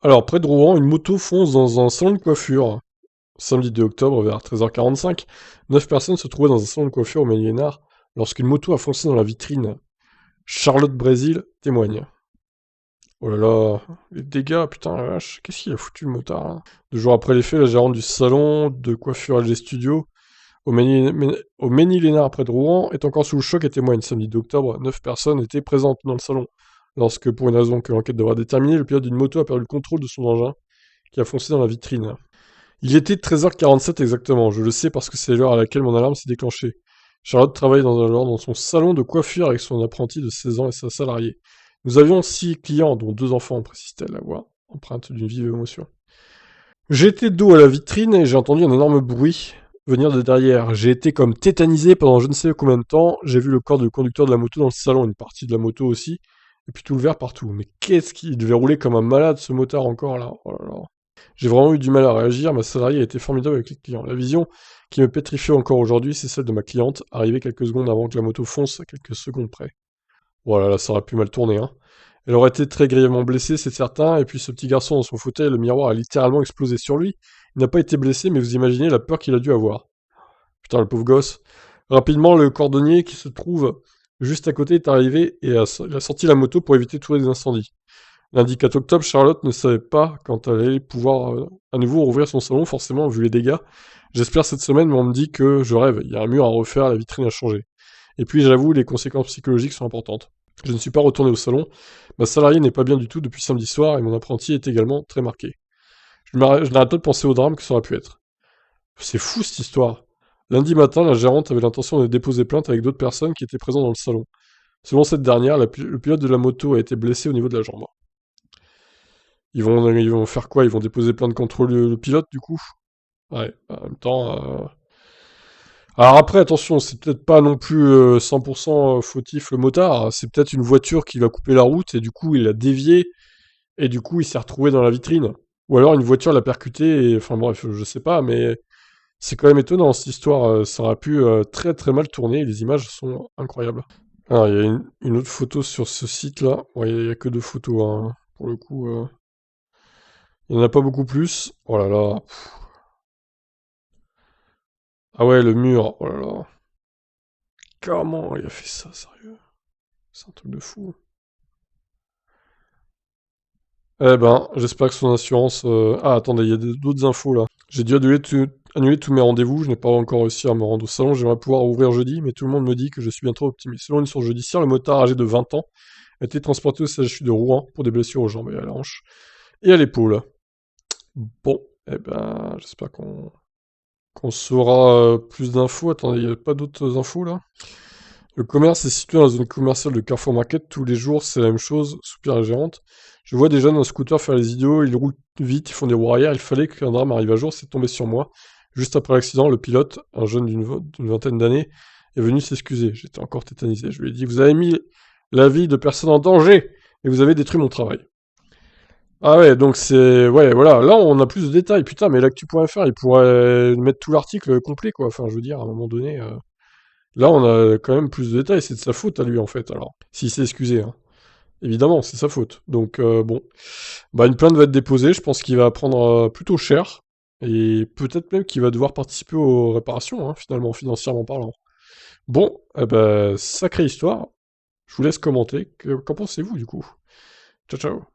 Alors, près de Rouen, une moto fonce dans un salon de coiffure. Samedi 2 octobre, vers 13h45, 9 personnes se trouvaient dans un salon de coiffure au Méliénard lorsqu'une moto a foncé dans la vitrine. Charlotte Brésil témoigne. Oh là là, les dégâts, putain la vache, qu'est-ce qu'il a foutu le motard là? 2 jours après les faits, la gérante du salon de coiffure LG Studio au Ménil-Lénard près de Rouen est encore sous le choc et témoigne. Samedi 2 octobre, 9 personnes étaient présentes dans le salon. Lorsque, pour une raison que l'enquête devra déterminer, le pilote d'une moto a perdu le contrôle de son engin, qui a foncé dans la vitrine. Il était 13h47 exactement, je le sais parce que c'est l'heure à laquelle mon alarme s'est déclenchée. Charlotte travaille alors dans son salon de coiffure avec son apprenti de 16 ans et sa salariée. Nous avions 6 clients, dont 2 enfants, précise-t-elle, la voix empreinte d'une vive émotion. J'étais dos à la vitrine et j'ai entendu un énorme bruit venir de derrière. J'ai été comme tétanisé pendant je ne sais combien de temps. J'ai vu le corps du conducteur de la moto dans le salon, une partie de la moto aussi, et puis tout le verre partout. Mais qu'est-ce qu'il devait rouler comme un malade ce motard encore là. Oh là là. J'ai vraiment eu du mal à réagir, ma salariée a été formidable avec les clients. La vision qui me pétrifie encore aujourd'hui, c'est celle de ma cliente, arrivée quelques secondes avant que la moto fonce, à quelques secondes près. Voilà, là, ça aurait pu mal tourner, hein. Elle aurait été très grièvement blessée, c'est certain, et puis ce petit garçon dans son fauteuil, le miroir a littéralement explosé sur lui. Il n'a pas été blessé, mais vous imaginez la peur qu'il a dû avoir. Putain, le pauvre gosse. Rapidement, le cordonnier qui se trouve juste à côté est arrivé et il a sorti la moto pour éviter tous les incendies. Lundi 4 octobre, Charlotte ne savait pas quand elle allait pouvoir à nouveau rouvrir son salon, forcément, vu les dégâts. J'espère cette semaine, mais on me dit que je rêve. Il y a un mur à refaire, la vitrine à changer. Et puis, j'avoue, les conséquences psychologiques sont importantes. Je ne suis pas retourné au salon. Ma salariée n'est pas bien du tout depuis samedi soir et mon apprenti est également très marqué. Je n'arrête pas de penser au drame que ça aurait pu être. C'est fou cette histoire. Lundi matin, la gérante avait l'intention de déposer plainte avec d'autres personnes qui étaient présentes dans le salon. Selon cette dernière, le pilote de la moto a été blessé au niveau de la jambe. Ils vont faire quoi? Ils vont déposer plainte contre le pilote, du coup? Ouais, en même temps. Alors après, attention, c'est peut-être pas non plus 100% fautif le motard. C'est peut-être une voiture qui va couper la route et du coup il a dévié et du coup il s'est retrouvé dans la vitrine. Ou alors une voiture l'a percuté et enfin bref, je sais pas, mais c'est quand même étonnant cette histoire. Ça aurait pu très très mal tourner. Les images sont incroyables. Alors il y a une autre photo sur ce site-là. Ouais, il y a que 2 photos, hein. Pour le coup, il n'y en a pas beaucoup plus. Oh là là. Ah ouais, le mur. Oh là là. Comment il a fait ça, sérieux? C'est un truc de fou. Eh ben, j'espère que son assurance. Ah, attendez, il y a d'autres infos là. J'ai dû annuler tous mes rendez-vous. Je n'ai pas encore réussi à me rendre au salon. J'aimerais pouvoir ouvrir jeudi, mais tout le monde me dit que je suis bien trop optimiste. Selon une source judiciaire, le motard âgé de 20 ans a été transporté au CHU de Rouen pour des blessures aux jambes et à la hanche et à l'épaule. Bon, eh ben, j'espère qu'on saura plus d'infos. Attendez, il n'y a pas d'autres infos là? Le commerce est situé dans la zone commerciale de Carrefour Market. Tous les jours, c'est la même chose, soupire la gérante. Je vois des jeunes en scooter faire les idiots, ils roulent vite, ils font des roues arrière. Il fallait qu'un drame arrive à jour, c'est tombé sur moi. Juste après l'accident, le pilote, un jeune d'une vingtaine d'années, est venu s'excuser. J'étais encore tétanisé. Je lui ai dit, vous avez mis la vie de personnes en danger et vous avez détruit mon travail. Ah ouais, donc c'est... Ouais, voilà. Là, on a plus de détails. Putain, mais l'actu.fr, il pourrait mettre tout l'article complet, quoi. Enfin, je veux dire, à un moment donné... Là, on a quand même plus de détails, c'est de sa faute à lui en fait, alors. S'il s'est excusé, hein. Évidemment, c'est sa faute. Donc bon. Bah une plainte va être déposée, je pense qu'il va prendre plutôt cher. Et peut-être même qu'il va devoir participer aux réparations, hein, finalement, financièrement parlant. Bon, eh ben, sacrée histoire. Je vous laisse commenter. Qu'en pensez-vous du coup? Ciao ciao.